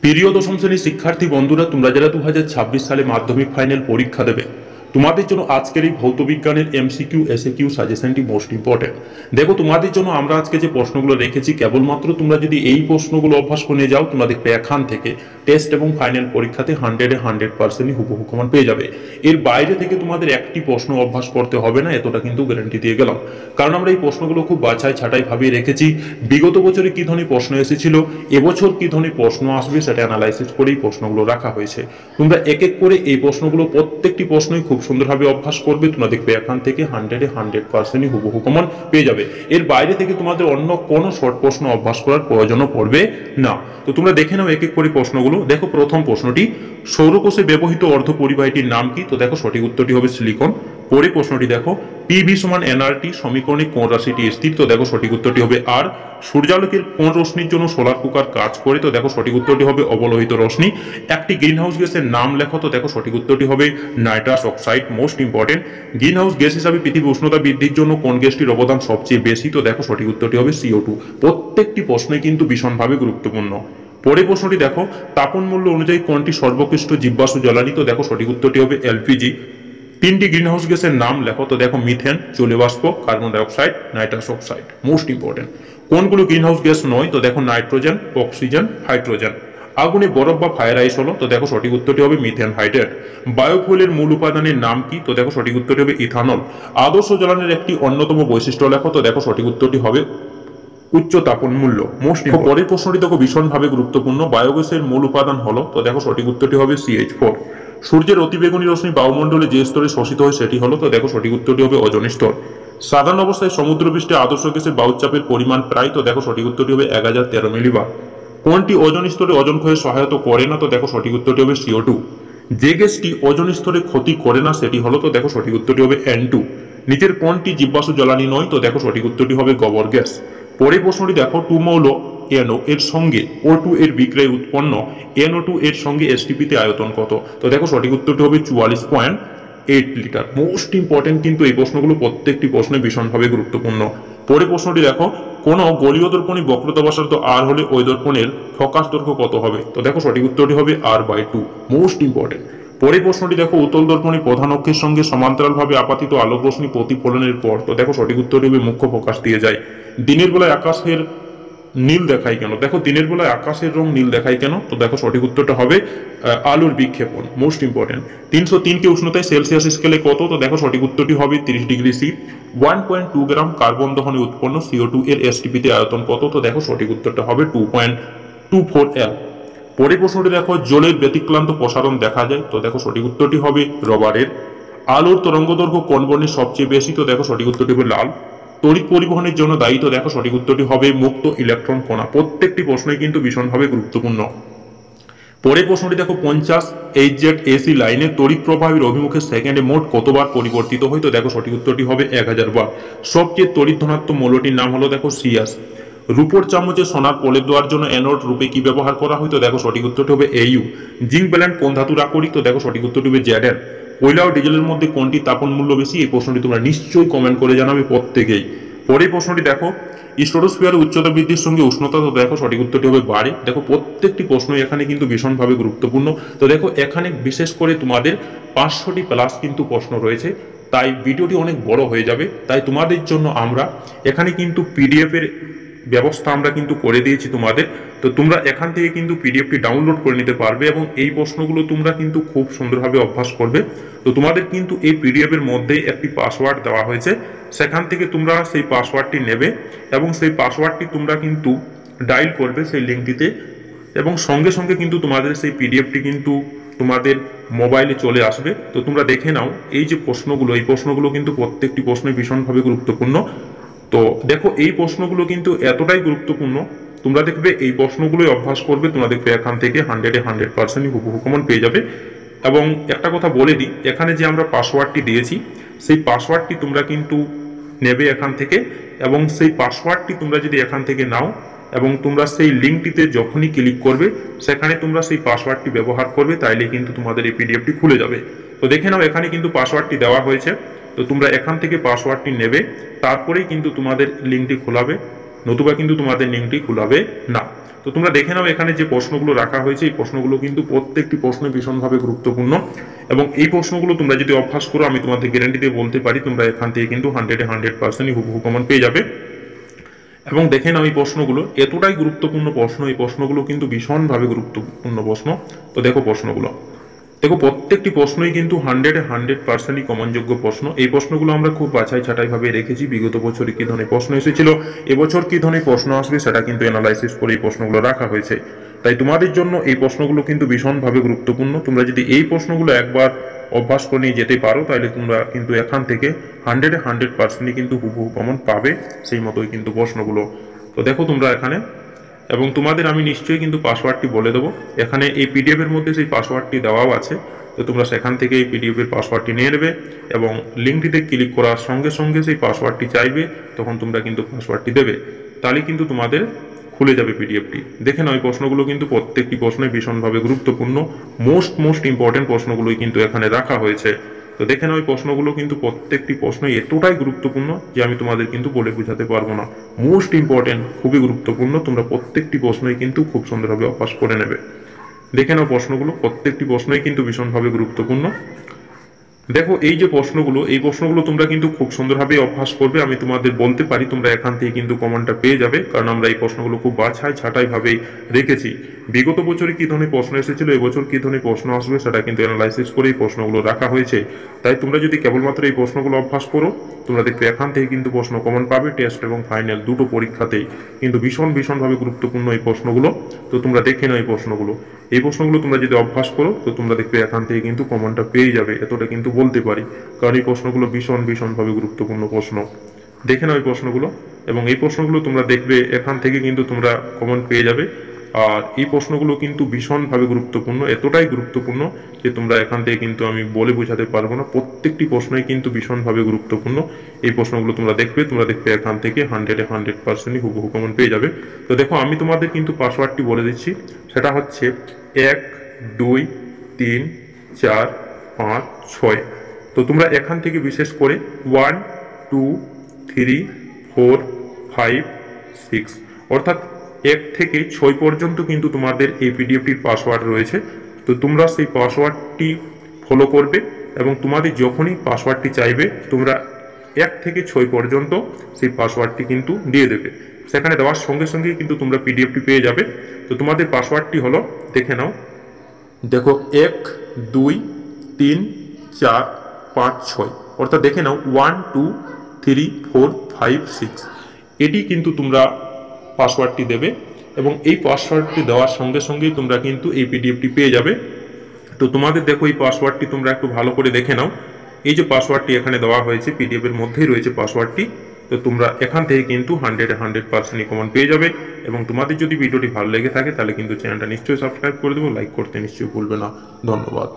প্রিয় দশম শ্রেণীর শিক্ষার্থী বন্ধুরা, তোমরা যারা 2026 সালে মাধ্যমিক ফাইনাল পরীক্ষা দেবে, তোমাদের জন্য আজকের এই ভৌত বিজ্ঞানের এমসিকিউ এসএকিউ সাজেশনটি মোস্ট ইম্পর্টেন্ট। দেখো, তোমাদের জন্য আমরা আজকে যে প্রশ্নগুলো রেখেছি, কেবলমাত্র তোমরা যদি এই প্রশ্নগুলো অভ্যাস করে যাও, তোমরা দেখবে এখান থেকে টেস্ট এবং ফাইনাল পরীক্ষাতে 100% হুবহু কমন পেয়ে যাবে। এর বাইরে থেকে তোমাদের একটি প্রশ্ন অভ্যাস করতে হবে না, এতটা কিন্তু গ্যারান্টি দিয়ে গেলাম। কারণ আমরা এই প্রশ্নগুলো খুব বাছাই ছাঁটাই ভাবে রেখেছি। বিগত বছরে কি ধরনের প্রশ্ন এসেছিল, এবছর কি ধরনের প্রশ্ন আসবে, সেটা অ্যানালাইসিস করেই প্রশ্নগুলো রাখা হয়েছে। তোমরা এক এক করে এই প্রশ্নগুলো প্রত্যেকটি প্রশ্নই খুব সুন্দরভাবে অভ্যাস করবে, তোমরা দেখবে এখান থেকে 100% হুবহু কমন পেয়ে যাবে। এর বাইরে থেকে তোমাদের অন্য কোনো শর্ট প্রশ্ন অভ্যাস করার প্রয়োজনও পড়বে না। তো তোমরা দেখে নাও এক এক করে প্রশ্নগুলো। দেখো, প্রথম প্রশ্নটি, সৌরকোষে ব্যবহৃত অর্ধ পরিবাহীটির নাম কি? তো দেখো সঠিক উত্তরটি হবে সিলিকন। পরে প্রশ্নটি দেখো, পিভি সমান এনআরটি সমীকরণে কোন রাশিটি স্থির? তো দেখো সঠিক উত্তরটি হবে আর। সূর্যালোকের কোন রশ্মির জন্য সোলার কুকার কাজ করে? তো দেখো সঠিক উত্তরটি হবে অবলোহিত রশ্মি। একটি গ্রিন হাউস গ্যাসের নাম লেখো। তো দেখো সঠিক উত্তরটি হবে nitrous oxide. Most important, green house gas হিসাবে পৃথিবীর উষ্ণতা বৃদ্ধির জন্য কোন গ্যাসটির অবদান সবচেয়ে বেশি? তো দেখো সঠিক উত্তরটি হবে CO2। প্রত্যেকটি প্রশ্নই কিন্তু ভীষণভাবে গুরুত্বপূর্ণ। পরে প্রশ্নটি দেখো, তাপন মূল্য অনুযায়ী কোনটি সর্বোৎকৃষ্ট জীবাশ্ম জ্বালানি? তো দেখো সঠিক উত্তরটি হবে LPG। তিনটি গ্রিন হাউস গ্যাসের নাম লেখো। তো দেখো মিথেন, জলীয় বাষ্প, carbon dioxide, nitrous oxide. Most important, কোনগুলো গ্রিন হাউস গ্যাস নয়? তো দেখো নাইট্রোজেন, অক্সিজেন, হাইড্রোজেন। আগুনে বরফ বা ফায়ার আইস হলো? তো দেখো সঠিক উত্তরটি হবে মিথেন হাইড্রেট। বায়োফুয়েলের মূল উপাদানের নাম কি? তো দেখো সঠিক উত্তরটি হবে ইথানল। আদর্শ জ্বালানির একটি অন্যতম বৈশিষ্ট্য লেখো। তো দেখো সঠিক উত্তরটি হবে উচ্চ তাপন মূল্য। মোস্ট পরের প্রশ্নটি দেখো ভীষণভাবে গুরুত্বপূর্ণ। বায়োগ্যাসের মূল উপাদান হলো? তো দেখো সঠিক উত্তরটি হবে CH4। সূর্যের অতিবেগুনি রশ্মি বায়ুমণ্ডলে যে স্তরে শোষিত হয় সেটি হলো? তো দেখো সঠিক উত্তরটি হবে ওজোন স্তর। সাধারণ অবস্থায় সমুদ্রপৃষ্ঠে আদর্শ গ্যাসের বায়ুচাপের পরিমাণ প্রায়? তো দেখো সঠিক উত্তরটি হবে 1013 মিলিবার। কোনটি ওজোন স্তরে ওজোন ক্ষয়ে সহায়তা করে না? তো দেখো সঠিক উত্তরটি হবে CO2। যে গ্যাসটি ওজোন স্তরে ক্ষতি করে না সেটি হলো? তো দেখো সঠিক উত্তরটি হবে N2। নিচের কোনটি জীবাশ্ম জ্বালানি নয়? তো দেখো সঠিক উত্তরটি হবে গোবর গ্যাস। পরে প্রশ্নটি দেখো, 2 মৌল NO এর সঙ্গে O2 এর বিক্রিয়ায় উৎপন্ন NO2 এর সঙ্গে STP তে আয়তন কত? তো দেখো সঠিক উত্তরটি হবে 44.8 লিটার। মোস্ট ইম্পর্টেন্ট কিন্তু এই প্রশ্নগুলো, প্রত্যেকটি প্রশ্নে ভীষণভাবে গুরুত্বপূর্ণ। পরে প্রশ্নটি দেখো, কোন গলীয় দর্পণী বক্রতা ব্যাসার্ধ R হলে ওই দর্পণের ফোকাস দৈর্ঘ্য কত হবে? তো দেখো সঠিক উত্তরটি হবে R/2। Most important. পরে প্রশ্নটি দেখো, উত্তল দর্পণী প্রধান অক্ষের সঙ্গে সমান্তরালভাবে আপতিত আলোক রশ্মি প্রতিফলনের পর? তো দেখো সঠিক উত্তরটি হবে মুখ্য ফোকাস দিয়ে যায়। দিনের বেলায় আকাশের নীল দেখায় কেন? দেখো দিনের বেলায় আকাশের রং নীল দেখায় কেন? তো দেখো সঠিক উত্তরটা হবে আলোর বিক্ষেপণ। মোস্ট ইম্পর্টেন্ট, 303 কে উষ্ণতায় সেলসিয়াস স্কেলে কত? তো দেখো সঠিক উত্তরটি হবে 30 ডিগ্রি সি। 1.2 গ্রাম কার্বন দহনে উৎপন্ন CO2 এর STP তে আয়তন কত? তো দেখো সঠিক উত্তরটা হবে 2.24 L। পরে প্রশ্নটি দেখো, জলের ব্যতিক্রান্ত প্রসারণ দেখা যায়? তো দেখো সঠিক উত্তরটি হবে রবারের। আলোর তরঙ্গ দৈর্ঘ্য কোন বর্ণের সবচেয়ে বেশি? তো দেখো সঠিক উত্তরটি হবে লাল। তড়িৎ পরিবহনের জন্য দায়ী? তো দেখো সঠিক উত্তরটি হবে মুক্ত ইলেকট্রন কণা। প্রত্যেকটি প্রশ্নই কিন্তু ভীষণভাবে গুরুত্বপূর্ণ। পরে প্রশ্নটি দেখো, 50 HZ/AC লাইনে তড়িৎ প্রবাহের অভিমুখে সেকেন্ডে মোট কতবার পরিবর্তিত হয়? তো দেখো সঠিক উত্তরটি হবে 1000 বার। সবচেয়ে তড়িৎ ধনাত্মক মৌলটির নাম হলো দেখো সিয়াস। রূপোর চামচে সোনার প্রলেপ দেওয়ার জন্য অ্যানোড রূপে কি ব্যবহার করা হয়? তো দেখো সঠিক উত্তরটি হবে AU। জিঙ্ক ব্যালেন্ট কোন ধাতুর আকরিক? তো দেখো সঠিক উত্তরটি হবে Zn। কয়লা ও ডিজেলের মধ্যে কোনটি তাপন মূল্য বেশি? এই প্রশ্নটি তোমরা নিশ্চয়ই কমেন্ট করে জানাবে প্রত্যেকেই। পরের প্রশ্নটি দেখো, স্ট্রাটোস্ফিয়ারের উচ্চতা বৃদ্ধির সঙ্গে উষ্ণতা? তো দেখো সঠিক উত্তরটি হবে বাড়ে। দেখো প্রত্যেকটি প্রশ্নই এখানে কিন্তু ভীষণভাবে গুরুত্বপূর্ণ। তো দেখো এখানে বিশেষ করে তোমাদের 500টি প্লাস কিন্তু প্রশ্ন রয়েছে, তাই ভিডিওটি অনেক বড় হয়ে যাবে। তাই তোমাদের জন্য আমরা এখানে কিন্তু PDF এর ব্যবস্থা আমরা কিন্তু করে দিয়েছি তোমাদের। তো তোমরা এখান থেকে কিন্তু পিডিএফটি ডাউনলোড করে নিতে পারবে এবং এই প্রশ্নগুলো তোমরা কিন্তু খুব সুন্দরভাবে অভ্যাস করবে। তো তোমাদের কিন্তু এই পিডিএফ এর মধ্যেই একটি পাসওয়ার্ড দেওয়া হয়েছে, সেখান থেকে তোমরা সেই পাসওয়ার্ডটি নেবে এবং সেই পাসওয়ার্ডটি তোমরা কিন্তু ডায়াল করবে সেই লিঙ্কটিতে এবং সঙ্গে সঙ্গে কিন্তু তোমাদের সেই পিডিএফটি কিন্তু তোমাদের মোবাইলে চলে আসবে। তো তোমরা দেখে নাও এই যে প্রশ্নগুলো, এই প্রশ্নগুলো কিন্তু প্রত্যেকটি প্রশ্নই ভীষণভাবে গুরুত্বপূর্ণ। তো দেখো এই প্রশ্নগুলো কিন্তু এতটাই গুরুত্বপূর্ণ, তোমরা দেখবে এই প্রশ্নগুলোই অভ্যাস করবে, তোমরা দেখবে এখান থেকে 100% হুবহু কমন পেয়ে যাবে। এবং একটা কথা বলে দিই, এখানে যে আমরা পাসওয়ার্ডটি দিয়েছি সেই পাসওয়ার্ডটি তোমরা কিন্তু নেবে এখান থেকে এবং সেই পাসওয়ার্ডটি তোমরা যদি এখান থেকে নাও এবং তোমরা সেই লিঙ্কটিতে যখনই ক্লিক করবে সেখানে তোমরা সেই পাসওয়ার্ডটি ব্যবহার করবে, তাইলে কিন্তু তোমাদের এই পিডিএফটি খুলে যাবে। তো দেখে নাও এখানে কিন্তু পাসওয়ার্ডটি দেওয়া হয়েছে। তো তোমরা এখান থেকে পাসওয়ার্ডটি নেবে, তারপরেই কিন্তু তোমাদের লিঙ্কটি খোলাবে, নতুবা কিন্তু তোমাদের লিঙ্কটি খোলাবে না। তো তোমরা দেখে নাও এখানে যে প্রশ্নগুলো রাখা হয়েছে এই প্রশ্নগুলো কিন্তু প্রত্যেকটি প্রশ্ন ভীষণভাবে গুরুত্বপূর্ণ, এবং এই প্রশ্নগুলো তোমরা যদি অভ্যাস করো আমি তোমাদের গ্যারান্টি দিয়ে বলতে পারি তোমরা এখান থেকে কিন্তু 100% হুবহু কমন পেয়ে যাবে। এবং দেখে নাও এই প্রশ্নগুলো এতটাই গুরুত্বপূর্ণ প্রশ্ন, এই প্রশ্নগুলো কিন্তু ভীষণভাবে গুরুত্বপূর্ণ প্রশ্ন। তো দেখো প্রশ্নগুলো, দেখো প্রত্যেকটি প্রশ্নই কিন্তু 100% কমনযোগ্য প্রশ্ন। এই প্রশ্নগুলো আমরা খুব বাছাই ছাঁটাই ভাবে রেখেছি। বিগত বছরে কি ধরনের প্রশ্ন এসেছিল, এবছর কি ধরনের প্রশ্ন আসবে সেটা কিন্তু অ্যানালাইসিস করে এই প্রশ্নগুলো রাখা হয়েছে। তাই তোমাদের জন্য এই প্রশ্নগুলো কিন্তু ভীষণভাবে গুরুত্বপূর্ণ। তোমরা যদি এই প্রশ্নগুলো একবার অভ্যাস করে নিয়ে যেতে পারো তাহলে তোমরা কিন্তু এখান থেকে 100% কিন্তু হুবহু কমন পাবে, সেই মতোই কিন্তু প্রশ্নগুলো। তো দেখো তোমরা এখানে, এবং তোমাদের আমি নিশ্চয়ই কিন্তু পাসওয়ার্ডটি বলে দেবো। এখানে এই পিডিএফ এর মধ্যে সেই পাসওয়ার্ডটি দেওয়াও আছে। তো তোমরা সেখান থেকে এই পিডিএফ এর পাসওয়ার্ডটি নিয়ে নেবে এবং লিঙ্কটিতে ক্লিক করার সঙ্গে সঙ্গে সেই পাসওয়ার্ডটি চাইবে, তখন তোমরা কিন্তু পাসওয়ার্ডটি দেবে, তাহলে কিন্তু তোমাদের খুলে যাবে পিডিএফটি। দেখে নাও এই প্রশ্নগুলো কিন্তু প্রত্যেকটি প্রশ্নই ভীষণভাবে গুরুত্বপূর্ণ, মোস্ট ইম্পর্টেন্ট প্রশ্নগুলোই কিন্তু এখানে রাখা হয়েছে। তো দেখে নাও এই প্রশ্নগুলো কিন্তু প্রত্যেকটি প্রশ্নই এতটাই গুরুত্বপূর্ণ যে আমি তোমাদের কিন্তু বলে বোঝাতে পারবো না। মোস্ট ইম্পর্টেন্ট, খুবই গুরুত্বপূর্ণ। তোমরা প্রত্যেকটি প্রশ্নই কিন্তু খুব সুন্দরভাবে অভ্যাস করে নেবে। দেখে নাও প্রশ্নগুলো, প্রত্যেকটি প্রশ্নই কিন্তু ভীষণভাবে গুরুত্বপূর্ণ। দেখো এই যে প্রশ্নগুলো, এই প্রশ্নগুলো তোমরা কিন্তু খুব সুন্দরভাবে অভ্যাস করবে। আমি তোমাদের বলতে পারি তোমরা এখান থেকে কিন্তু কমনটা পেয়ে যাবে, কারণ আমরা এই প্রশ্নগুলো খুব বাছাই ছাঁটাই ভাবেই রেখেছি। বিগত বছরে কি ধরনের প্রশ্ন এসেছিল, এবছর কি ধরনের প্রশ্ন আসবে সেটা কিন্তু অ্যানালাইসিস করে এই প্রশ্নগুলো রাখা হয়েছে। তাই তোমরা যদি কেবলমাত্র এই প্রশ্নগুলো অভ্যাস করো তোমরা দেখবে এখান থেকে কিন্তু প্রশ্ন কমন পাবে। টেস্ট এবং ফাইনাল দুটো পরীক্ষাতেই কিন্তু ভীষণভাবে গুরুত্বপূর্ণ এই প্রশ্নগুলো। তো তোমরা দেখে নাও এই প্রশ্নগুলো, এই প্রশ্নগুলো তোমরা যদি অভ্যাস করো তো তোমরা দেখবে এখান থেকে কিন্তু কমনটা পেয়ে যাবে, এতটা কিন্তু বলতে পারি, কারণ এই প্রশ্নগুলো ভীষণভাবে গুরুত্বপূর্ণ প্রশ্ন। দেখে নাও এই প্রশ্নগুলো, এবং এই প্রশ্নগুলো তোমরা দেখবে এখান থেকে কিন্তু তোমরা কমন পেয়ে যাবে। আর এই প্রশ্নগুলো কিন্তু ভীষণভাবে গুরুত্বপূর্ণ, এতটাই গুরুত্বপূর্ণ যে তোমরা এখান থেকে কিন্তু আমি বলে বোঝাতে পারবো না। প্রত্যেকটি প্রশ্নই কিন্তু ভীষণভাবে গুরুত্বপূর্ণ। এই প্রশ্নগুলো তোমরা দেখবে এখান থেকে 100% হুবহু কমন পেয়ে যাবে। তো দেখো আমি তোমাদের কিন্তু পাসওয়ার্ডটি বলে দিচ্ছি, সেটা হচ্ছে 1 2 3 4 5 6। তো তোমরা এখান থেকে বিশেষ করে 1 2 3 4 5 6 অর্থাৎ 1 থেকে 6 পর্যন্ত কিন্তু তোমাদের এই পিডিএফটির পাসওয়ার্ড রয়েছে। তো তোমরা সেই পাসওয়ার্ডটি ফলো করবে এবং তোমাদের যখনই পাসওয়ার্ডটি চাইবে তোমরা 1 থেকে 6 পর্যন্ত সেই পাসওয়ার্ডটি কিন্তু দিয়ে দেবে। সেখানে দেওয়ার সঙ্গে সঙ্গেই কিন্তু তোমরা পিডিএফটি পেয়ে যাবে। তো তোমাদের পাসওয়ার্ডটি হলো, দেখে নাও, দেখো 1 2 3 4 5 6 অর্থাৎ দেখে নাও 1 2 3 4 5 6। এটি কিন্তু তোমরা পাসওয়ার্ডটি দেবে এবং এই পাসওয়ার্ডটি দেওয়ার সঙ্গে সঙ্গেই তোমরা কিন্তু এই পিডিএফটি পেয়ে যাবে। তো তোমাদের দেখো এই পাসওয়ার্ডটি তোমরা একটু ভালো করে দেখে নাও। এই যে পাসওয়ার্ডটি এখানে দেওয়া হয়েছে পিডিএফ এর মধ্যেই রয়েছে পাসওয়ার্ডটি। তো তোমরা এখান থেকে কিন্তু 100% কমন পেয়ে যাবে। এবং তোমাদের যদি ভিডিওটি ভালো লেগে থাকে তাহলে কিন্তু চ্যানেলটা নিশ্চয়ই সাবস্ক্রাইব করে দেবো, লাইক করতে নিশ্চয়ই ভুলবে না। ধন্যবাদ।